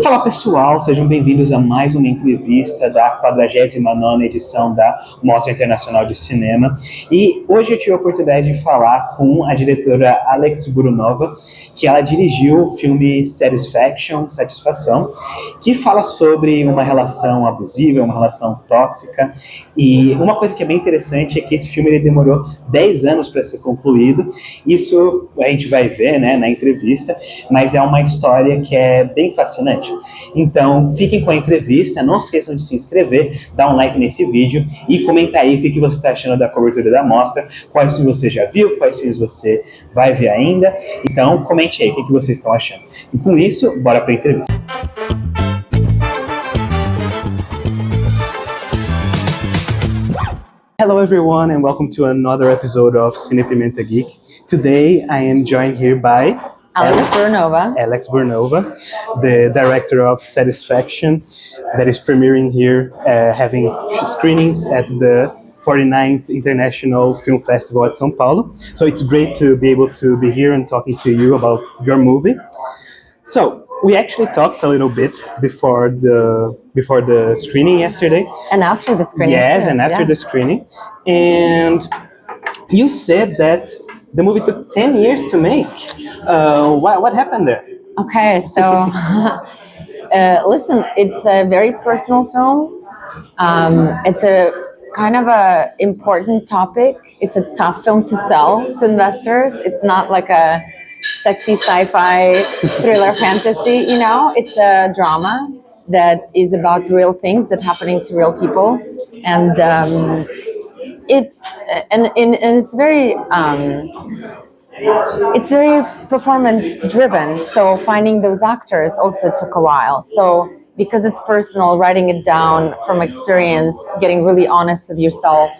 Fala pessoal, sejam bem-vindos a mais uma entrevista da 49ª edição da Mostra Internacional de Cinema. E hoje eu tive a oportunidade de falar com a diretora Burunova, que ela dirigiu o filme Satisfação, que fala sobre uma relação abusiva, uma relação tóxica. E uma coisa que é bem interessante é que esse filme ele demorou 10 anos para ser concluído. Isso a gente vai ver, né, na entrevista, mas é uma história que é bem fascinante. Então, fiquem com a entrevista, não se esqueçam de se inscrever, dar um like nesse vídeo e comentar aí o que você está achando da cobertura da mostra, quais filmes você já viu, quais filmes você vai ver ainda. Então, comente aí o que vocês estão achando. E com isso, bora para a entrevista. Hello everyone and welcome to another episode of Cine Pimenta Geek. Today I am joined here by Alex Burunova, the director of Satisfaction, that is premiering here, having screenings at the 49th International Film Festival at São Paulo. So it's great to be able to be here and talking to you about your movie. So we actually talked a little bit before the screening yesterday. And after the screening. Yes, and after the screening. And you said that the movie took 10 years to make. What happened there? Okay, so listen, it's a very personal film. It's a kind of a important topic. It's a tough film to sell to investors. It's not like a sexy sci-fi thriller fantasy, you know. It's a drama that is about real things that happening to real people, and it's very performance driven. So finding those actors also took a while. So because it's personal, writing it down from experience, getting really honest with yourself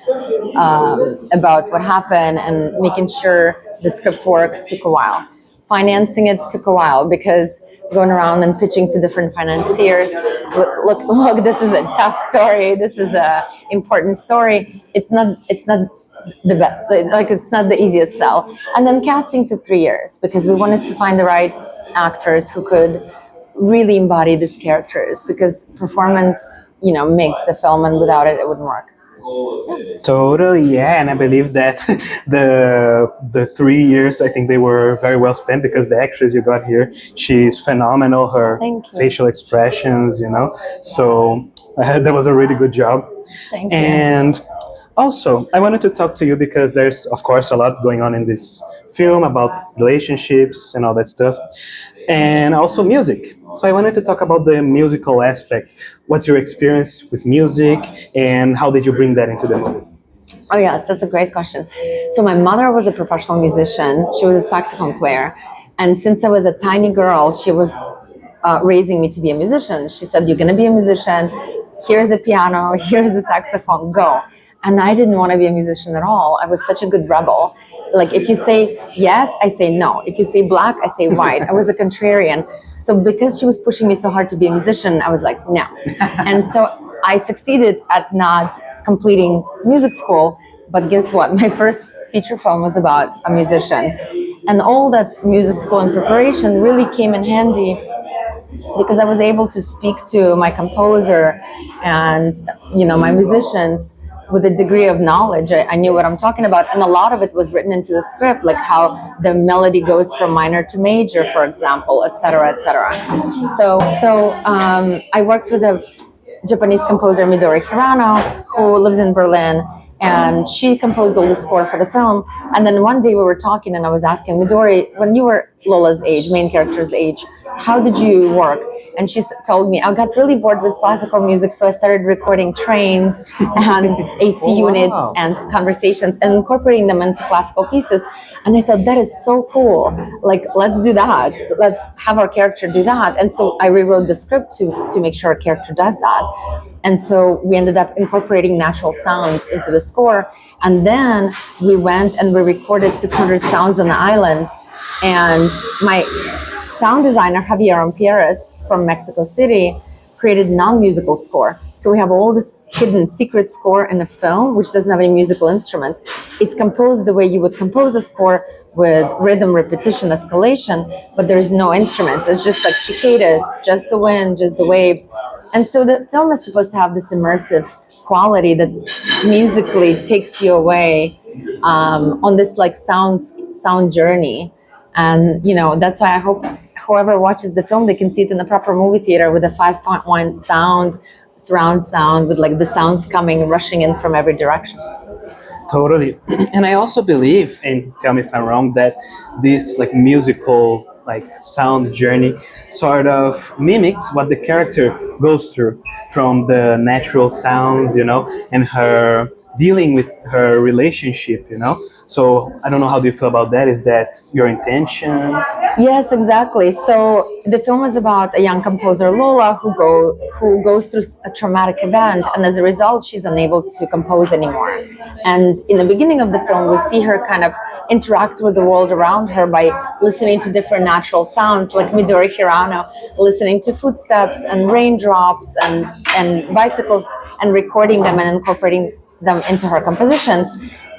about what happened and making sure the script works took a while. Financing it took a while because going around and pitching to different financiers. Look, this is a tough story. This is a important story. It's not the best. Like, it's not the easiest sell. And then casting took 3 years because we wanted to find the right actors who could really embody these characters, because performance, you know, makes the film, and without it, it wouldn't work. Totally, yeah, and I believe that the 3 years, I think they were very well spent, because the actress you got here, she's phenomenal. Her facial expressions, you know, so that was a really good job. Thank you. And also, I wanted to talk to you because there's, of course, a lot going on in this film about relationships and all that stuff, and also music. So I wanted to talk about the musical aspect. What's your experience with music, and how did you bring that into the movie? Oh yes, that's a great question. So my mother was a professional musician. She was a saxophone player. And since I was a tiny girl, she was raising me to be a musician. She said, you're going to be a musician. Here's a piano. Here's a saxophone. Go. And I didn't want to be a musician at all. I was such a good rebel. Like, if you say yes, I say no. If you say black, I say white. I was a contrarian. So because she was pushing me so hard to be a musician, I was like, no. And so I succeeded at not completing music school. But guess what? My first feature film was about a musician. And all that music school and preparation really came in handy because I was able to speak to my composer and, you know, my musicians with a degree of knowledge. I knew what I'm talking about, and a lot of it was written into the script, like how the melody goes from minor to major, for example, etc., etc. So I worked with a Japanese composer, Midori Hirano, who lives in Berlin, and she composed all the score for the film. And then one day we were talking, and I was asking Midori, when you were Lola's age, main character's age, how did you work? And she told me, I got really bored with classical music, so I started recording trains and AC units and conversations and incorporating them into classical pieces. And I thought, that is so cool. Like, let's do that. Let's have our character do that. And so I rewrote the script to make sure our character does that. And so we ended up incorporating natural sounds into the score. And then we went and we recorded 600 sounds on the island. And my sound designer, Javier Ampieres from Mexico City, created non-musical score. So we have all this hidden secret score in the film, which doesn't have any musical instruments. It's composed the way you would compose a score, with rhythm, repetition, escalation, but there's no instruments. It's just like cicadas, just the wind, just the waves. And so the film is supposed to have this immersive quality that musically takes you away on this like sound journey. And that's why I hope whoever watches the film, they can see it in the proper movie theater with a 5.1 sound, surround sound, with like the sounds coming rushing in from every direction. Totally. And I also believe, and tell me if I'm wrong, that this like musical like sound journey sort of mimics what the character goes through from the natural sounds, and her dealing with her relationship, So I don't know, how do you feel about that? Is that your intention? Yes, exactly. So the film is about a young composer, Lola, who goes through a traumatic event, and as a result, she's unable to compose anymore. And in the beginning of the film, we see her kind of interact with the world around her by listening to different natural sounds, like Midori Hirano, listening to footsteps and raindrops and bicycles, and recording them and incorporating them into her compositions.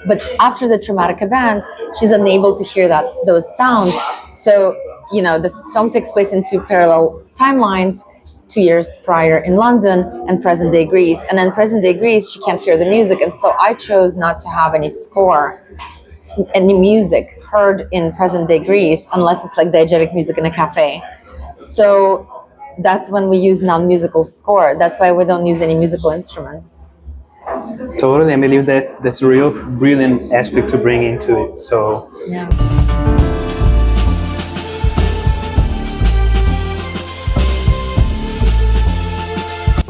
But after the traumatic event, she's unable to hear those sounds. So, the film takes place in two parallel timelines, 2 years prior in London and present day Greece. And in present day Greece, she can't hear the music. And so I chose not to have any score, any music heard in present day Greece, unless it's like diegetic music in a cafe. So that's when we use non-musical score. That's why we don't use any musical instruments. Totally. I believe that's a real brilliant aspect to bring into it. So yeah.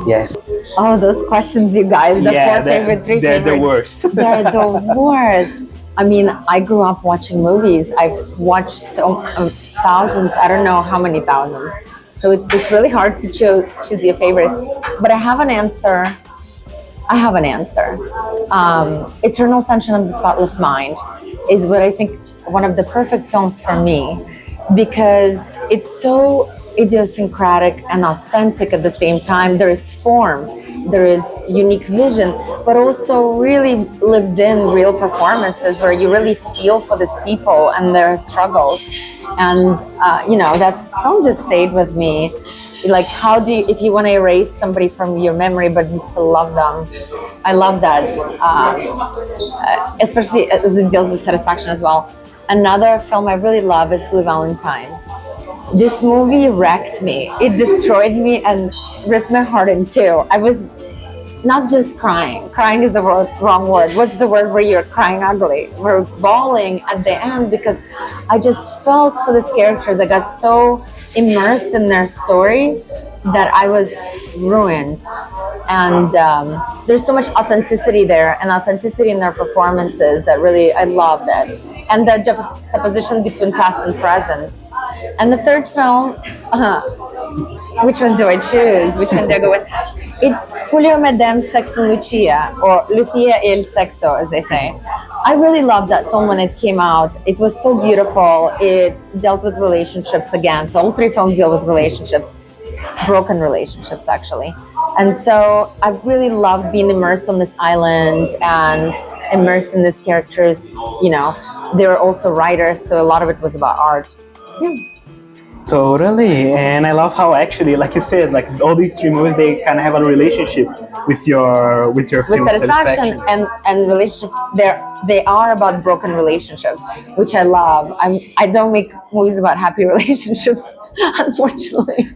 Yes. Oh, those questions, you guys. The four favorite, three they're favorite. The worst. They're the worst. I mean, I grew up watching movies. I've watched thousands. I don't know how many thousands. So it's really hard to choose your favorites. But I have an answer. Eternal Sunshine of the Spotless Mind is what I think one of the perfect films for me, because it's so idiosyncratic and authentic at the same time. There is form, there is unique vision, but also really lived in real performances where you really feel for these people and their struggles. And that film just stayed with me. Like, how do you, if you want to erase somebody from your memory but you still love them? I love that, especially as it deals with satisfaction as well. Another film I really love is Blue Valentine. This movie wrecked me. It destroyed me and ripped my heart in two. I was not just crying. Crying is the wrong word. What's the word where you're crying ugly? We're bawling at the end because I just felt for these characters. I got so immersed in their story that I was ruined. And there's so much authenticity there, and authenticity in their performances that really, I loved it. And the juxtaposition between past and present. And the third film, which one do I choose? Which one do I go with? It's Julio Medem's Sex and Lucia, or Lucia e il Sexo, as they say. I really loved that film when it came out. It was so beautiful. It dealt with relationships again. So all three films deal with relationships, broken relationships, actually. And so I really loved being immersed on this island and immersed in these characters. They were also writers, so a lot of it was about art. Yeah. Totally. And I love how, actually, like you said, like all these three movies, they kind of have a relationship with your film Satisfaction. and relationship. They are about broken relationships, which I love. I don't make movies about happy relationships, unfortunately.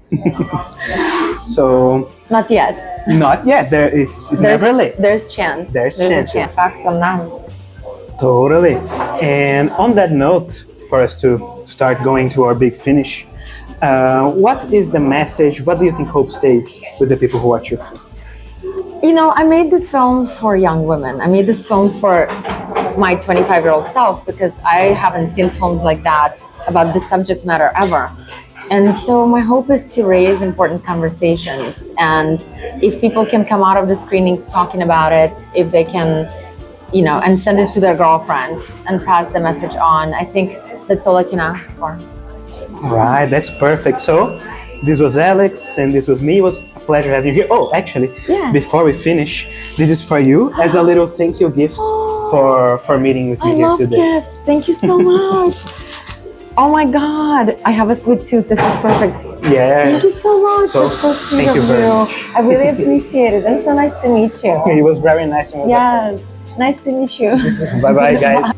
So not yet. Not yet. It's never late. There's chance. There's chance. Fact on that. Totally. And on that note, for us to start going to our big finish, what is the message? What do you think hope stays with the people who watch your film? I made this film for young women. I made this film for my 25-year-old self because I haven't seen films like that about this subject matter ever. And so my hope is to raise important conversations. And if people can come out of the screenings talking about it, if they can, and send it to their girlfriend and pass the message on, I think that's all I can ask for. Right, that's perfect. So this was Alex and this was me. It was a pleasure having you here. Oh, actually, before we finish, this is for you as a little thank you gift for meeting with me I here love today. gifts. Thank you so much. Oh my God, I have a sweet tooth. This is perfect. Yeah. Thank you so much. So, That's so sweet thank of you very you. much. I really appreciate it. And so nice to meet you. It was very nice. Yes, nice to meet you. Bye bye, guys.